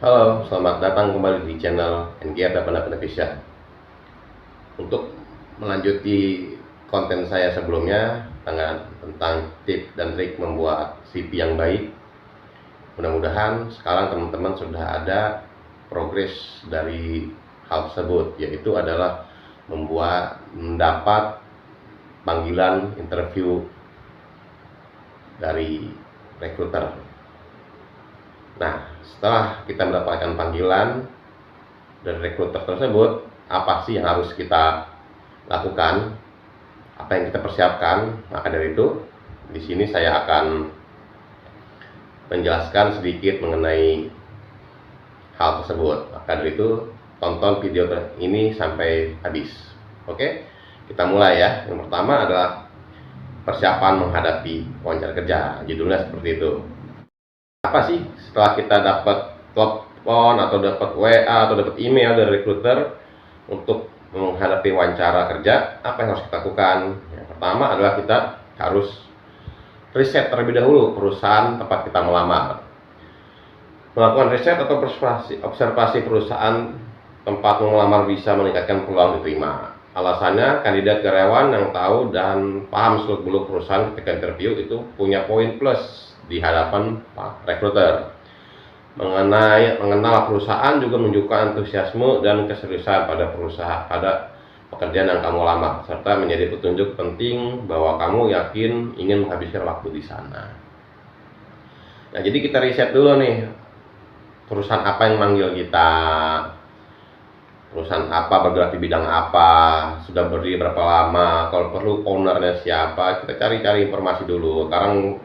Halo, selamat datang kembali di channel NGR Dapana Beneficial. Untuk melanjuti konten saya sebelumnya tentang tips dan trik membuat CV yang baik, mudah-mudahan sekarang teman-teman sudah ada progres dari hal tersebut, yaitu adalah mendapat panggilan interview dari recruiter. Nah, setelah kita mendapatkan panggilan dari recruiter tersebut, apa sih yang harus kita lakukan? Apa yang kita persiapkan? Maka dari itu, di sini saya akan menjelaskan sedikit mengenai hal tersebut. Maka dari itu, tonton video ini sampai habis. Oke, kita mulai ya. Yang pertama adalah persiapan menghadapi wawancara kerja. Judulnya seperti itu. Apa sih setelah kita dapat telepon atau dapat WA atau dapat email dari recruiter untuk menghadapi wawancara kerja, apa yang harus kita lakukan? Yang pertama adalah kita harus riset terlebih dahulu perusahaan tempat kita melamar. Melakukan riset atau observasi perusahaan tempat melamar bisa meningkatkan peluang diterima. Alasannya, kandidat karyawan yang tahu dan paham seluk-beluk perusahaan ketika interview itu punya poin plus di hadapan recruiter. Mengenal perusahaan juga menunjukkan antusiasme dan keseriusan pada pekerjaan yang kamu lamar, serta menjadi petunjuk penting bahwa kamu yakin ingin menghabiskan waktu di sana. Nah, jadi kita riset dulu nih, perusahaan apa yang manggil kita, perusahaan apa, bergerak di bidang apa, sudah berdiri berapa lama, kalau perlu ownernya siapa. Kita cari-cari informasi dulu. Sekarang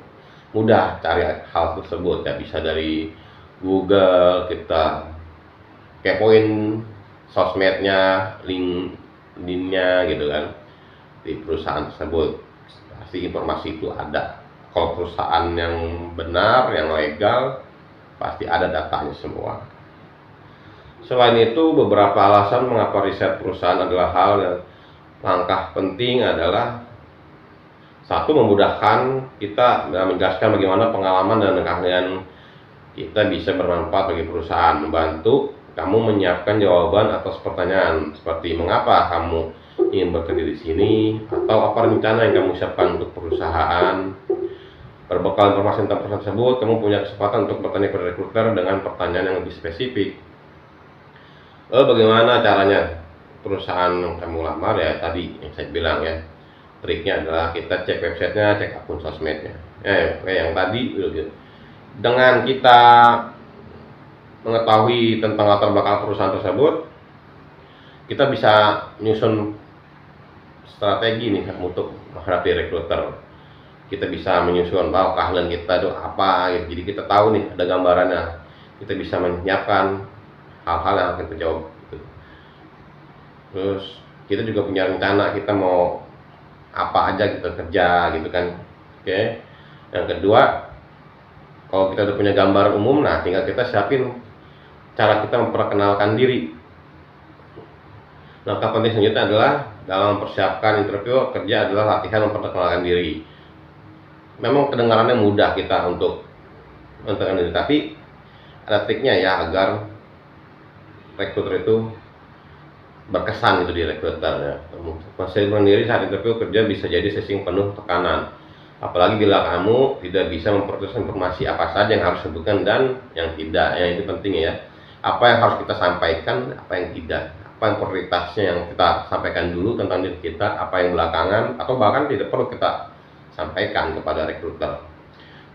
mudah cari hal tersebut ya, bisa dari Google, kita kepoin sosmednya, LinkedIn-nya gitu kan, di perusahaan tersebut pasti informasi itu ada. Kalau perusahaan yang benar, yang legal, pasti ada datanya semua. Selain itu, beberapa alasan mengapa riset perusahaan adalah hal yang langkah penting adalah: satu, memudahkan kita dalam menjelaskan bagaimana pengalaman dan keahlian kita bisa bermanfaat bagi perusahaan, membantu kamu menyiapkan jawaban atas pertanyaan seperti mengapa kamu ingin bekerja di sini, atau apa rencana yang kamu siapkan untuk perusahaan. Berbekal informasi tentang perusahaan tersebut, kamu punya kesempatan untuk bertanya kepada recruiter dengan pertanyaan yang lebih spesifik. Lalu bagaimana caranya perusahaan yang kamu lamar? Ya tadi yang saya bilang ya, triknya adalah kita cek websitenya, cek akun sosmednya. Yang tadi dengan kita mengetahui tentang latar belakang perusahaan tersebut, kita bisa menyusun strategi nih untuk menghadapi recruiter. Kita bisa menyusun bahwa keahlian kita itu apa gitu. Jadi kita tahu nih, ada gambarannya. Kita bisa menyiapkan hal-hal yang akan kita jawab gitu. Terus kita juga punya rencana, kita mau apa aja kita kerja gitu kan. Oke. Yang kedua, kalau kita udah punya gambaran umum, nah tinggal kita siapin cara kita memperkenalkan diri. Langkah penting selanjutnya adalah dalam mempersiapkan interview kerja adalah latihan memperkenalkan diri. Memang kedengarannya mudah kita untuk memperkenalkan diri, tapi ada triknya ya agar recruiter itu berkesan gitu di recruiter ya. Memperkenalkan diri saat interview kerja bisa jadi sesi penuh tekanan, apalagi bila kamu tidak bisa memperoleh informasi apa saja yang harus disebutkan dan yang tidak. Yang itu penting ya, apa yang harus kita sampaikan, apa yang tidak, apa yang prioritasnya yang kita sampaikan dulu tentang diri kita, apa yang belakangan, atau bahkan tidak perlu kita sampaikan kepada recruiter.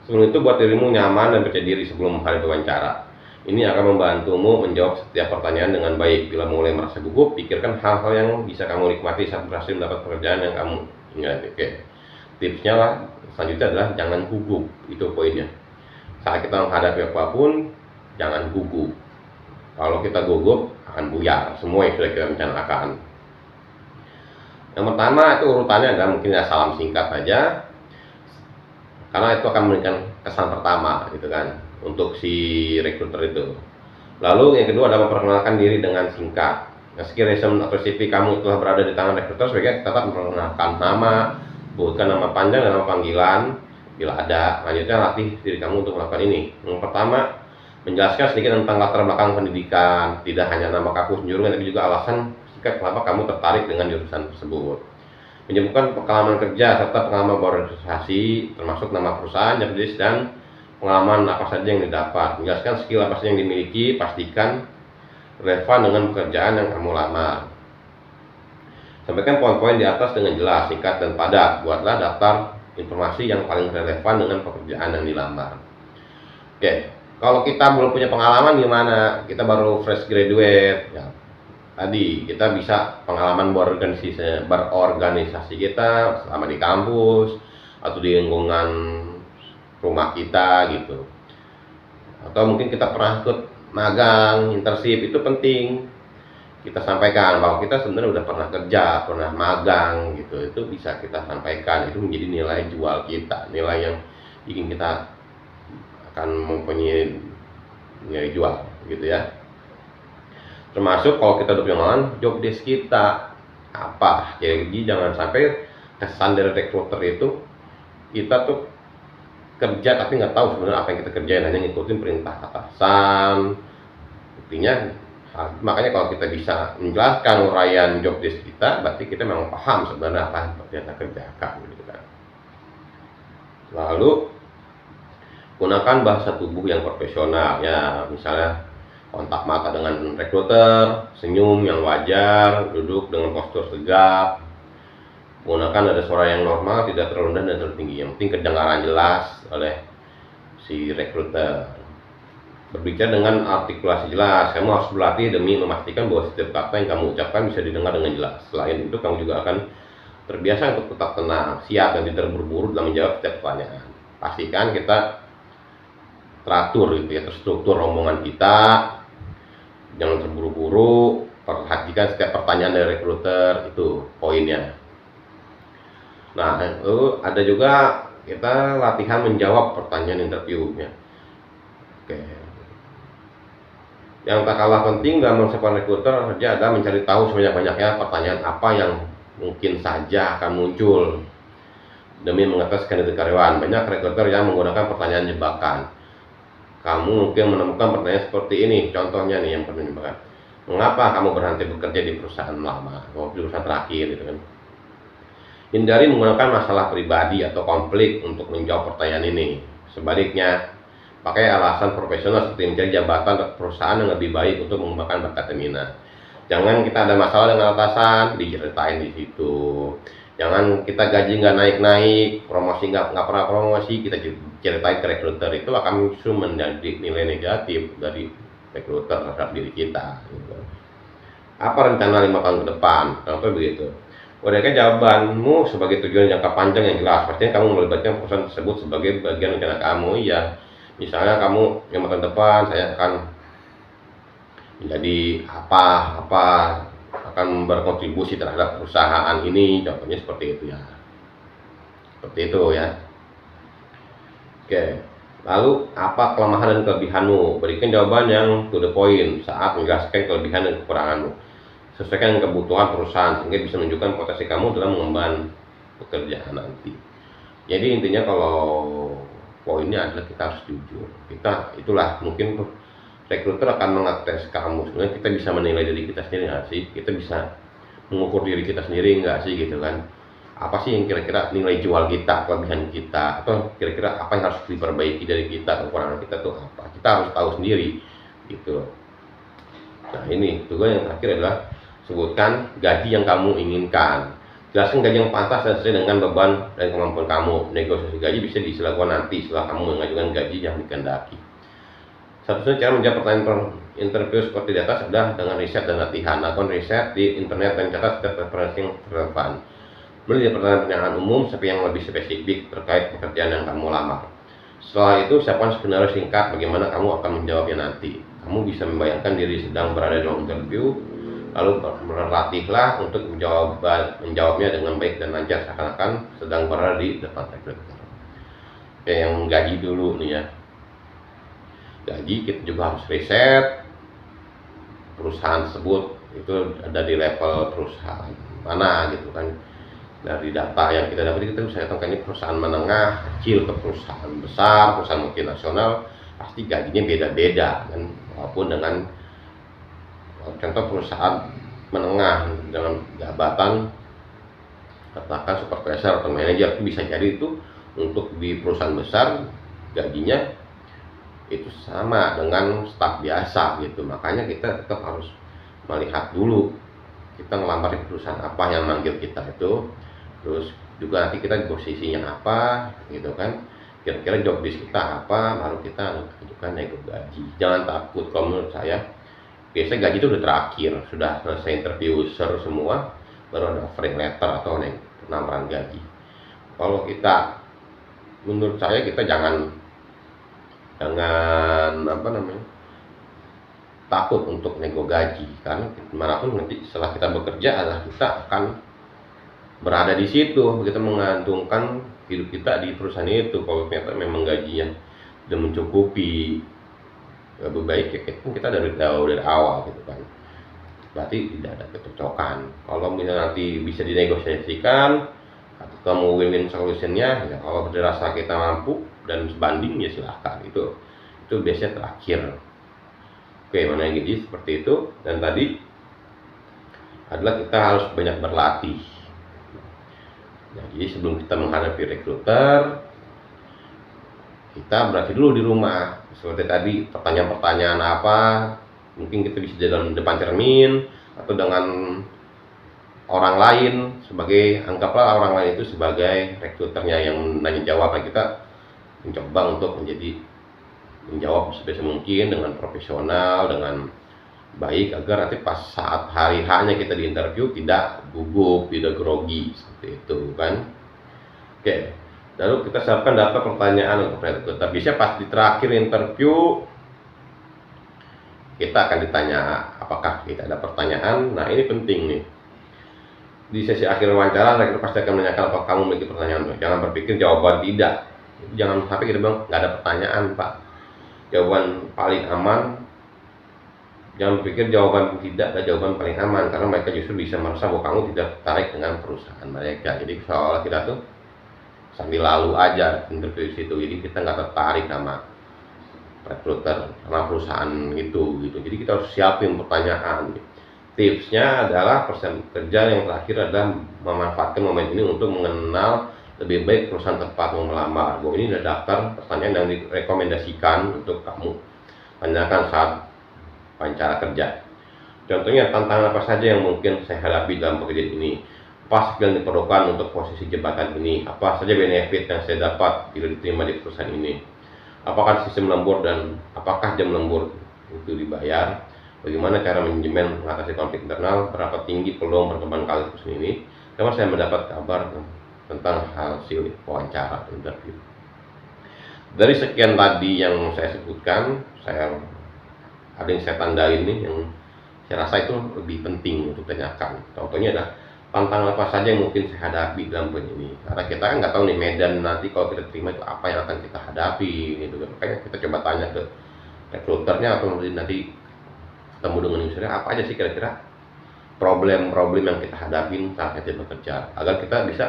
Sebelum itu, buat dirimu nyaman dan percaya diri sebelum menghadapi wawancara. Ini akan membantumu menjawab setiap pertanyaan dengan baik. Bila mulai merasa gugup, pikirkan hal-hal yang bisa kamu nikmati saat berhasil mendapat pekerjaan yang kamu inginkan. Oke. Tipsnya lah, selanjutnya adalah jangan gugup. Itu poinnya. Saat kita menghadapi apapun, jangan gugup. Kalau kita gugup, akan buyar semua yang sudah kita rencanakan. Yang pertama itu urutannya adalah mungkin ya salam singkat aja, karena itu akan memberikan kesan pertama gitu kan untuk si recruiter itu. Lalu yang kedua adalah memperkenalkan diri dengan singkat. Nah, sekiranya resume atau CV kamu telah berada di tangan recruiter, sebaiknya tetap memperkenalkan nama, bukan nama panjang dan nama panggilan bila ada. Lanjutnya latih diri kamu untuk melakukan ini. Yang pertama, Menjelaskan sedikit tentang latar belakang pendidikan, tidak hanya nama kampus jurusan, tapi juga alasan sikap kenapa kamu tertarik dengan jurusan tersebut. Menyebutkan pengalaman kerja serta pengalaman berorganisasi, termasuk nama perusahaan, job desk, dan pengalaman apa saja yang didapat. Menjelaskan skill apa saja yang dimiliki, pastikan relevan dengan pekerjaan yang kamu lamar. Sampaikan poin-poin di atas dengan jelas, singkat, dan padat. Buatlah daftar informasi yang paling relevan dengan pekerjaan yang dilamar. Oke, kalau kita belum punya pengalaman gimana? Kita baru fresh graduate, ya. Tadi kita bisa pengalaman berorganisasi kita selama di kampus atau di lingkungan rumah kita gitu. Atau mungkin kita pernah ikut magang, internship, itu penting kita sampaikan bahwa kita sebenarnya udah pernah kerja, pernah magang gitu. Itu bisa kita sampaikan, itu menjadi nilai jual kita, nilai yang bikin kita akan mempunyai nilai jual gitu ya. Termasuk kalau kita udah punya pengalaman, job desk kita apa. Jadi jangan sampai kesan dari recruiter itu kita tuh kerja tapi nggak tahu sebenarnya apa yang kita kerjain, hanya ngikutin perintah atasan. Intinya, makanya kalau kita bisa menjelaskan uraian job desk kita, berarti kita memang paham sebenarnya apa yang kita kerjakan gitu kan. Lalu gunakan bahasa tubuh yang profesional ya, misalnya kontak mata dengan rekruter, senyum yang wajar, duduk dengan postur tegap, gunakan ada suara yang normal, tidak terlalu rendah dan terlalu tinggi, yang penting kedengaran jelas oleh si rekruter. Berbicara dengan artikulasi jelas, kamu harus berlatih demi memastikan bahwa setiap kata yang kamu ucapkan bisa didengar dengan jelas. Selain itu, kamu juga akan terbiasa untuk tetap tenang, siap, dan tidak terburu-buru dalam menjawab setiap pertanyaan. Pastikan kita teratur gitu ya, terstruktur omongan kita, jangan terburu-buru, perhatikan setiap pertanyaan dari rekruter, itu poinnya. Nah, itu ada juga kita latihan menjawab pertanyaan interviewnya. Oke. Yang tak kalah penting dalam mempersiapkan rekruter kerja adalah mencari tahu sebanyak-banyaknya pertanyaan apa yang mungkin saja akan muncul demi mengetes kandidat karyawan. Banyak rekruter yang menggunakan pertanyaan jebakan. Kamu mungkin menemukan pertanyaan seperti ini, contohnya nih yang pernah jebakan. Mengapa kamu berhenti bekerja di perusahaan lama, atau di perusahaan terakhir gitu kan? Hindari menggunakan masalah pribadi atau konflik untuk menjawab pertanyaan ini. Sebaliknya, pakai alasan profesional seperti mencari jabatan atau perusahaan yang lebih baik untuk mengembangkan bakat dan minat. Jangan kita ada masalah dengan atasan, diceritain di situ. Jangan kita gaji nggak naik-naik, promosi nggak pernah promosi, kita ceritain ke rekruter, itu akan justru menjadi nilai negatif dari rekruter terhadap diri kita. Gitu. Apa rencana 5 tahun ke depan? Contoh begitu. Uraikan jawabanmu sebagai tujuan jangka panjang yang jelas. Pastinya kamu melibatkan perusahaan tersebut sebagai bagian rencana kamu. Ya, misalnya kamu 5 tahun depan saya akan menjadi apa akan berkontribusi terhadap perusahaan ini, contohnya seperti itu ya. Seperti itu ya. Oke. Lalu apa kelemahan dan kelebihanmu? Berikan jawaban yang to the point saat menjelaskan kelebihan dan kekuranganmu. Sesuaikan dengan kebutuhan perusahaan sehingga bisa menunjukkan potensi kamu dalam mengemban pekerjaan nanti. Jadi intinya kalau poinnya adalah kita harus jujur. Itulah mungkin rekruter akan mengetes kamu. Sebenarnya kita bisa menilai diri kita sendiri nggak sih? Kita bisa mengukur diri kita sendiri nggak sih gitu kan? Apa sih yang kira-kira nilai jual kita, kelebihan kita, atau kira-kira apa yang harus diperbaiki dari kita, kekurangan kita tuh apa? Kita harus tahu sendiri gitu. Nah ini juga yang terakhir adalah sebutkan gaji yang kamu inginkan. Jelaskan gaji yang pantas dan sesuai dengan beban dan kemampuan kamu. Negosiasi gaji bisa dilakukan nanti setelah kamu mengajukan gaji yang dikehendaki. Satu-satunya cara menjawab pertanyaan interview seperti di atas adalah dengan riset dan latihan. Lakukan riset di internet dan catat setiap referensi yang relevan. Beli pertanyaan umum seperti yang lebih spesifik terkait pekerjaan yang kamu lamar. Setelah itu siapkan skenario singkat bagaimana kamu akan menjawabnya nanti. Kamu bisa membayangkan diri sedang berada dalam interview, lalu berlatihlah untuk menjawabnya dengan baik dan lancar seakan-akan sedang berada di depan rekruter. Oke, yang gaji dulu nih ya. Gaji kita juga harus riset perusahaan tersebut itu ada di level perusahaan mana gitu kan. Dari data yang kita dapat kita bisa katakan ini perusahaan menengah kecil ke perusahaan besar, perusahaan multinasional, pasti gajinya beda-beda kan, walaupun dengan contoh perusahaan menengah dengan jabatan katakan supervisor atau manajer, itu bisa jadi itu untuk di perusahaan besar gajinya itu sama dengan staf biasa gitu. Makanya kita tetap harus melihat dulu kita ngelamar di perusahaan apa yang manggil kita itu, terus juga nanti kita di posisinya apa gitu kan, kira-kira job desk kita apa, baru kita ajukan nego gaji. Jangan takut, kalau menurut saya biasanya gaji itu udah terakhir, sudah selesai interview user semua, baru ada offering letter atau penawaran gaji. Kalau kita, menurut saya kita jangan apa namanya, takut untuk nego gaji, karena dimanapun nanti setelah kita bekerja adalah kita akan berada di situ, kita menggantungkan hidup kita di perusahaan itu. Kalau ternyata memang gajinya sudah mencukupi, lebih baik ya kita dari awal gitu kan, berarti tidak ada kecocokan. Kalau misalnya nanti bisa dinegosiasikan atau kamu win-win solutionnya ya, kalau dirasa kita mampu dan sebanding ya silahkan, itu biasanya terakhir. Oke, mana jadi seperti itu. Dan tadi adalah kita harus banyak berlatih. Nah, jadi sebelum kita menghadapi rekruter, kita berlatih dulu di rumah. Seperti tadi, pertanyaan-pertanyaan apa, mungkin kita bisa dalam depan cermin atau dengan orang lain, sebagai anggaplah orang lain itu sebagai rekruternya yang nanya jawab. Kita mencoba untuk menjawab sebisa mungkin dengan profesional, dengan baik, agar nanti pas saat hari hanya kita di interview tidak gugup, tidak grogi seperti itu kan. Oke, lalu kita siapkan data pertanyaan untuk rekruter. Bisa pas di terakhir interview kita akan ditanya apakah kita ada pertanyaan. Nah, ini penting nih. Di sesi akhir wawancara rekruter pasti akan menanyakan apakah kamu memiliki pertanyaan. Jangan berpikir jawaban tidak. Jangan sampai kita bilang nggak ada pertanyaan, Pak. Jawaban paling aman, jangan berpikir jawaban tidak ada jawaban paling aman, karena mereka justru bisa merasa bahwa kamu tidak tertarik dengan perusahaan mereka. Jadi seolah kita tuh sambil lalu aja interview situ, jadi kita nggak tertarik sama rekruter, sama perusahaan itu gitu. Jadi kita harus siapin pertanyaan. Tipsnya adalah kerja yang terakhir adalah memanfaatkan momen ini untuk mengenal lebih baik perusahaan tempat mau melamar. Bahwa ini ada daftar pertanyaan yang direkomendasikan untuk kamu tanyakan saat wawancara kerja. Contohnya, tantangan apa saja yang mungkin saya hadapi dalam pekerjaan ini? Apa skill yang diperlukan untuk posisi jabatan ini? Apa saja benefit yang saya dapat bila diterima di perusahaan ini? Apakah sistem lembur dan apakah jam lembur itu dibayar? Bagaimana cara manajemen mengatasi konflik internal? Berapa tinggi peluang berkembang karir perusahaan ini? Karena saya mendapat kabar tentang hasil wawancara interview. Dari sekian tadi yang saya sebutkan, ada yang saya tandai ini yang saya rasa itu lebih penting untuk ditanyakan. Contohnya adalah tantangan apa saja yang mungkin saya hadapi dalam pekerjaan ini. Karena kita kan nggak tahu nih medan nanti kalau kita terima itu apa yang akan kita hadapi gitu kan. Makanya kita coba tanya ke rekruternya atau nanti ketemu dengan usernya, apa aja sih kira-kira problem-problem yang kita hadapi saat kita bekerja, agar kita bisa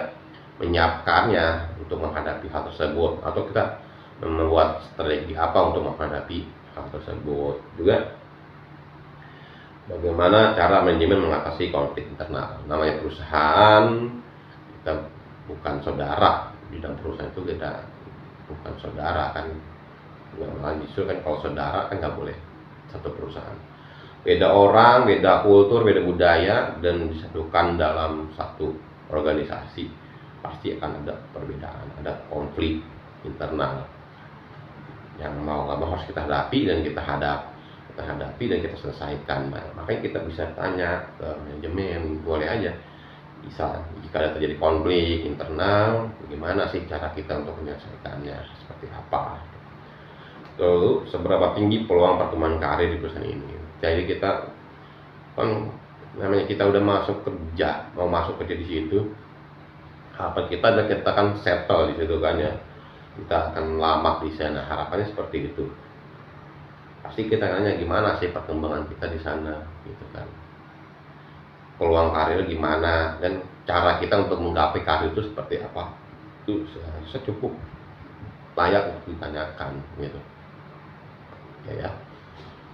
menyiapkannya untuk menghadapi hal tersebut, atau kita membuat strategi apa untuk menghadapi hal tersebut. Juga bagaimana cara manajemen mengatasi konflik internal. Namanya perusahaan, kita bukan saudara. Di dalam perusahaan itu kita bukan saudara kan, malah justru kan kalau saudara kan nggak boleh satu perusahaan. Beda orang, beda kultur, beda budaya, dan disatukan dalam satu organisasi pasti akan ada perbedaan, ada konflik internal yang mau nggak mau harus kita hadapi dan kita hadapi dan kita selesaikan. Nah, makanya kita bisa tanya ke manajemen, boleh aja, bisa jika ada terjadi konflik internal, bagaimana sih cara kita untuk menyelesaikannya, seperti apa. Lalu seberapa tinggi peluang perkembangan karir di perusahaan ini. Jadi kita kan namanya kita udah masuk kerja, mau masuk kerja di situ, harapan kita kan settle di situ kan ya, kita akan lama di sana, harapannya seperti itu. Pasti kita nanya gimana sih perkembangan kita di sana gitu kan, peluang karir gimana, dan cara kita untuk menggapai karir itu seperti apa. Itu seharusnya cukup layak untuk ditanyakan gitu. ya.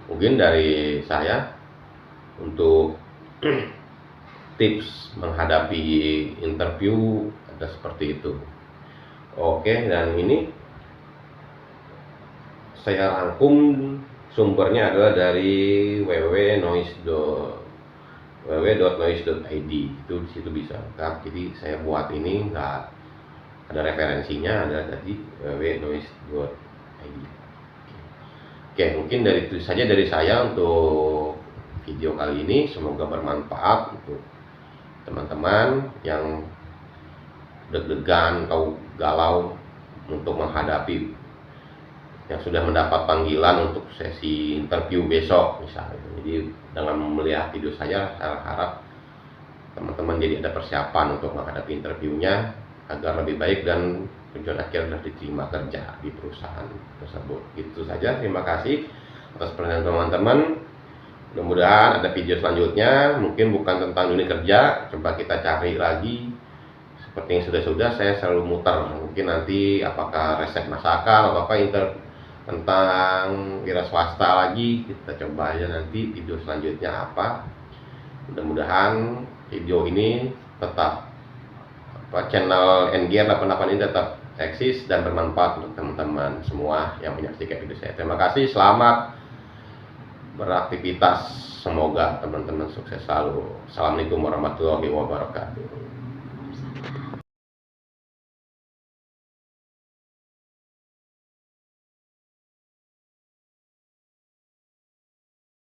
Mungkin dari saya untuk tips menghadapi interview ada seperti itu. Oke, dan ini saya rangkum sumbernya adalah dari www.noise.id. Itu di situ bisa lengkap. Jadi saya buat ini nggak ada referensinya, ada dari www.noise.id. Oke, mungkin dari itu saja dari saya untuk video kali ini. Semoga bermanfaat untuk teman-teman yang deg-degan atau galau untuk menghadapi yang sudah mendapat panggilan untuk sesi interview besok misalnya. Jadi dengan melihat video saya harap teman-teman jadi ada persiapan untuk menghadapi interviewnya agar lebih baik dan tujuan akhir adalah diterima kerja di perusahaan tersebut. Itu saja, terima kasih atas perhatian teman-teman. Mudah-mudahan ada video selanjutnya, mungkin bukan tentang dunia kerja, coba kita cari lagi. Seperti yang sudah-sudah saya selalu muter, mungkin nanti apakah resep masakan atau apa tentang wira swasta lagi, kita coba aja nanti video selanjutnya apa. Mudah-mudahan video ini tetap channel NGR 88 ini tetap eksis dan bermanfaat untuk teman-teman semua yang menyaksikan video saya. Terima kasih, selamat beraktivitas, semoga teman-teman sukses selalu. Assalamualaikum warahmatullahi wabarakatuh.